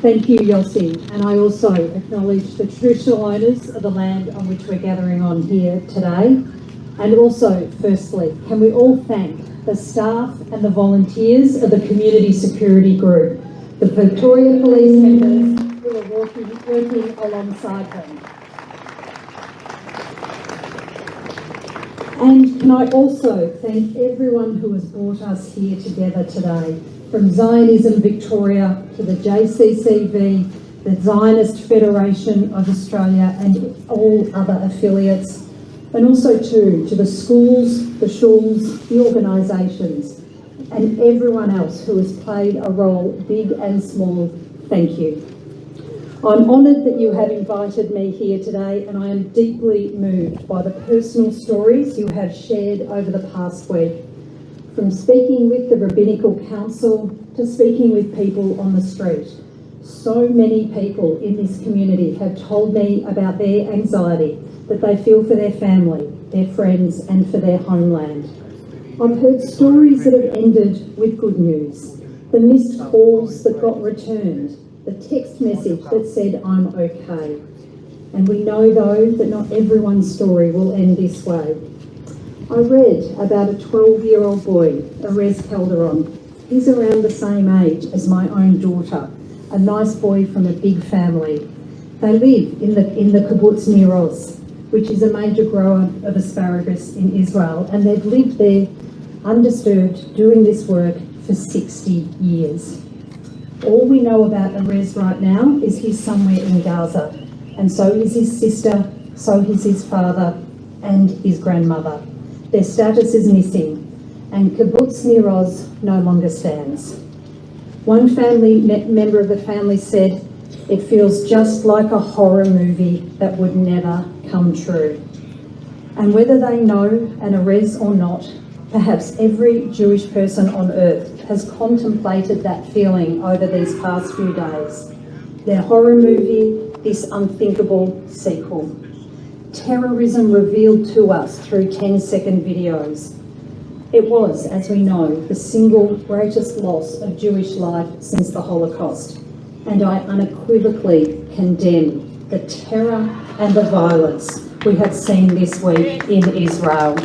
Thank you, Yossi, and I also acknowledge the traditional owners of the land on which we're gathering on here today. And also, firstly, can we all thank the staff and the volunteers of the Community Security Group, the Victoria Police members who are working alongside them. And can I also thank everyone who has brought us here together today, from Zionism Victoria to the JCCV, the Zionist Federation of Australia and all other affiliates, and also too to the schools, the shuls, the organisations and everyone else who has played a role, big and small. Thank you. I'm honoured that you have invited me here today, and I am deeply moved by the personal stories you have shared over the past week. From speaking with the Rabbinical Council to speaking with people on the street, so many people in this community have told me about their anxiety that they feel for their family, their friends and for their homeland. I've heard stories that have ended with good news, the missed calls that got returned, the text message that said, "I'm okay." And we know though that not everyone's story will end this way. I read about a 12-year-old boy, Erez Calderon. He's around the same age as my own daughter, a nice boy from a big family. They live in the kibbutz near Oz, which is a major grower of asparagus in Israel, and they've lived there undisturbed doing this work for 60 years. All we know about Erez right now is he's somewhere in Gaza, and so is his sister, so is his father and his grandmother. Their status is missing, and kibbutz Nir Oz no longer stands. One family member of the family said, "It feels just like a horror movie that would never come true." And whether they know an Erez or not, perhaps every Jewish person on earth has contemplated that feeling over these past few days. Their horror movie, this unthinkable sequel. Terrorism revealed to us through 10-second videos. It was, as we know, the single greatest loss of Jewish life since the Holocaust. And I unequivocally condemn the terror and the violence we have seen this week in Israel.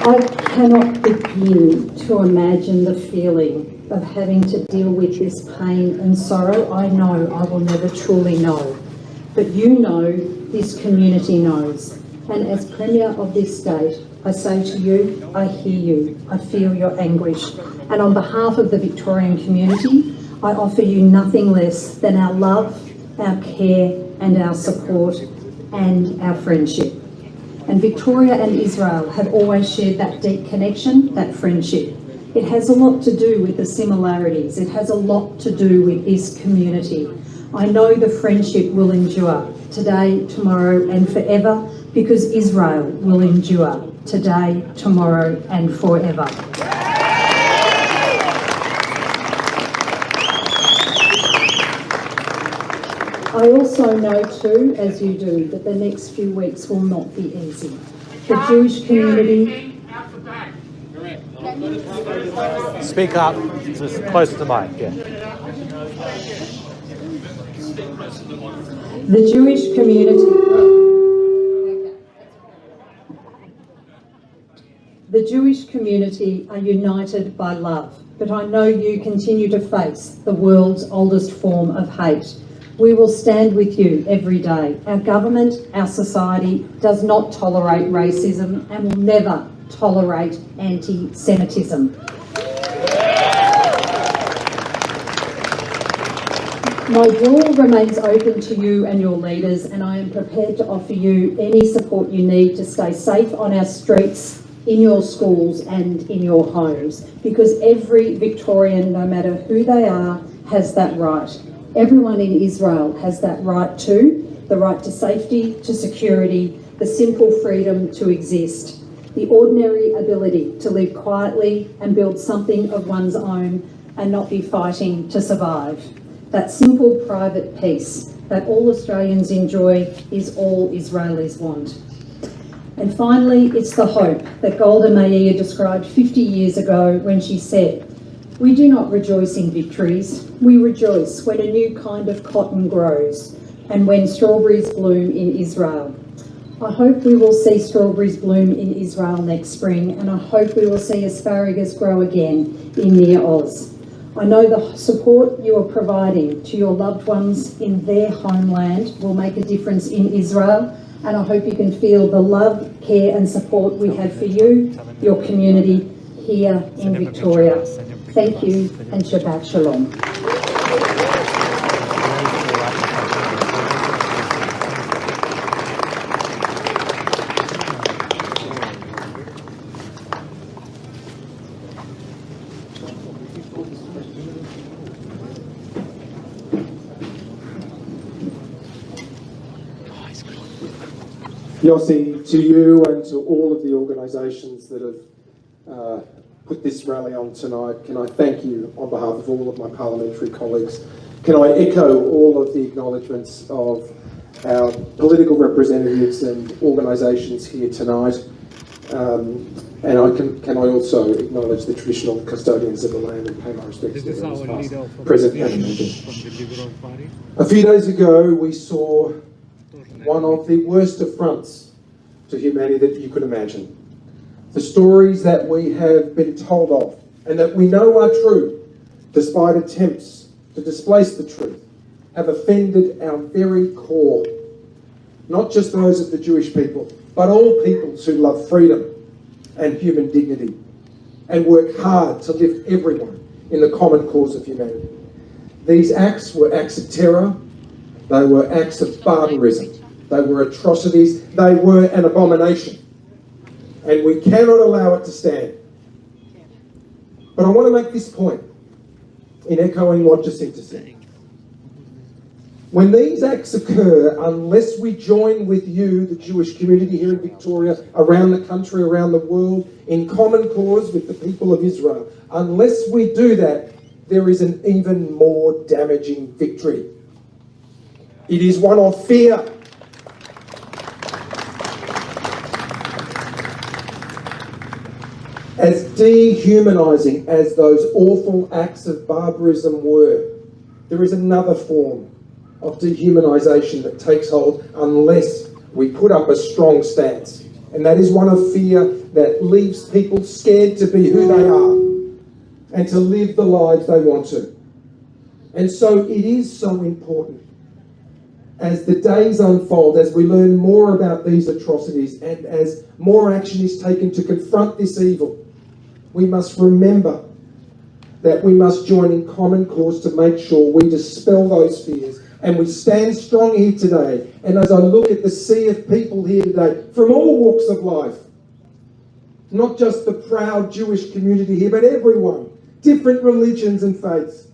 I cannot begin to imagine the feeling of having to deal with this pain and sorrow. I know I will never truly know, but you know, this community knows. And as Premier of this state, I say to you, I hear you, I feel your anguish. And on behalf of the Victorian community, I offer you nothing less than our love, our care and our support and our friendship. And Victoria and Israel have always shared that deep connection, that friendship. It has a lot to do with the similarities. It has a lot to do with this community. I know the friendship will endure today, tomorrow and forever, because Israel will endure today, tomorrow and forever. I also know too, as you do, that the next few weeks will not be easy. The Jewish community... Speak up, just close to the mic, yeah. The Jewish community... The Jewish community are united by love, but I know you continue to face the world's oldest form of hate. We will stand with you every day. Our government, our society does not tolerate racism and will never tolerate anti-Semitism. My door remains open to you and your leaders, and I am prepared to offer you any support you need to stay safe on our streets, in your schools and in your homes, because every Victorian, no matter who they are, has that right. Everyone in Israel has that right too, the right to safety, to security, the simple freedom to exist, the ordinary ability to live quietly and build something of one's own and not be fighting to survive. That simple private peace that all Australians enjoy is all Israelis want. And finally, it's the hope that Golda Meir described 50 years ago when she said, We do not rejoice in victories. We rejoice when a new kind of cotton grows and when strawberries bloom in Israel. I hope we will see strawberries bloom in Israel next spring, and I hope we will see asparagus grow again in near Oz. I know the support you are providing to your loved ones in their homeland will make a difference in Israel, and I hope you can feel the love, care and support we have for you, your community here in Victoria. Thank you and Shabbat Shalom. Yossi, to you and to all of the organisations that have put this rally on tonight, can I thank you on behalf of all of my parliamentary colleagues. Can I echo all of the acknowledgements of our political representatives and organisations here tonight, and can I also acknowledge the traditional custodians of the land and pay my respects to them past, present and emerging. A few days ago we saw one of the worst affronts to humanity that you could imagine. The stories that we have been told of and that we know are true, despite attempts to displace the truth, have offended our very core. Not just those of the Jewish people, but all peoples who love freedom and human dignity and work hard to lift everyone in the common cause of humanity. These acts were acts of terror, they were acts of barbarism, they were atrocities, they were an abomination. And we cannot allow it to stand. But I want to make this point in echoing what Jacinta said. When these acts occur, unless we join with you, the Jewish community here in Victoria, around the country, around the world, in common cause with the people of Israel, unless we do that, there is an even more damaging victory. It is one of fear. As dehumanising as those awful acts of barbarism were, there is another form of dehumanisation that takes hold unless we put up a strong stance. And that is one of fear that leaves people scared to be who they are and to live the lives they want to. And so it is so important as the days unfold, as we learn more about these atrocities and as more action is taken to confront this evil, we must remember that we must join in common cause to make sure we dispel those fears and we stand strong here today. And as I look at the sea of people here today, from all walks of life, not just the proud Jewish community here, but everyone, different religions and faiths,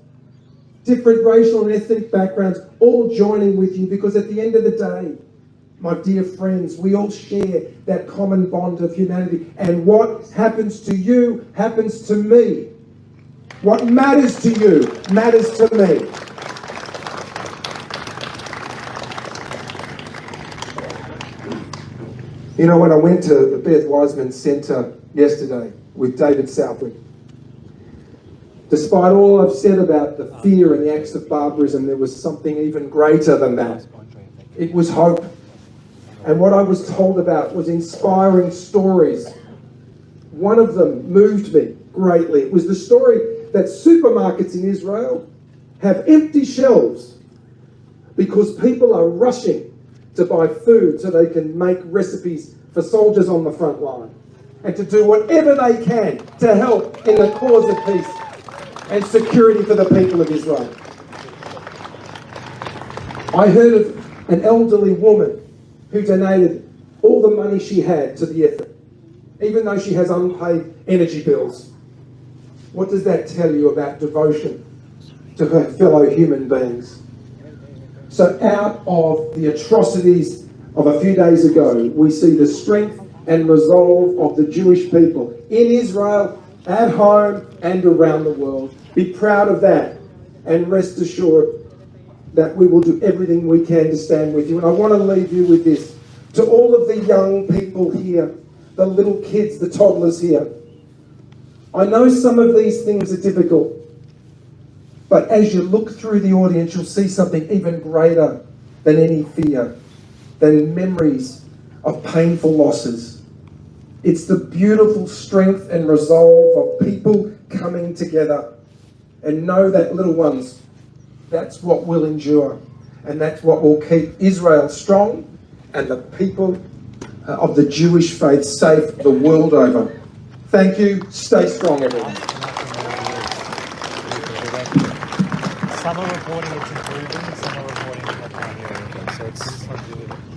different racial and ethnic backgrounds, all joining with you, because at the end of the day, my dear friends, we all share that common bond of humanity. And what happens to you happens to me. What matters to you matters to me. You know, when I went to the Beth Wiseman Centre yesterday with David Southwood, despite all I've said about the fear and the acts of barbarism, there was something even greater than that. It was hope. And what I was told about was inspiring stories. One of them moved me greatly. It was the story that supermarkets in Israel have empty shelves because people are rushing to buy food so they can make recipes for soldiers on the front line and to do whatever they can to help in the cause of peace and security for the people of Israel. I heard of an elderly woman who donated all the money she had to the effort, even though she has unpaid energy bills. What does that tell you about devotion to her fellow human beings? So out of the atrocities of a few days ago, we see the strength and resolve of the Jewish people in Israel, at home and around the world. Be proud of that and rest assured that we will do everything we can to stand with you. And I want to leave you with this. To all of the young people here, the little kids, the toddlers here, I know some of these things are difficult. But as you look through the audience, you'll see something even greater than any fear, than memories of painful losses. It's the beautiful strength and resolve of people coming together. And know that, little ones, that's what will endure. And that's what will keep Israel strong and the people of the Jewish faith safe the world over. Thank you. Stay strong, everyone. Some are reporting it's improving, some are reporting they can't hear anything. So it's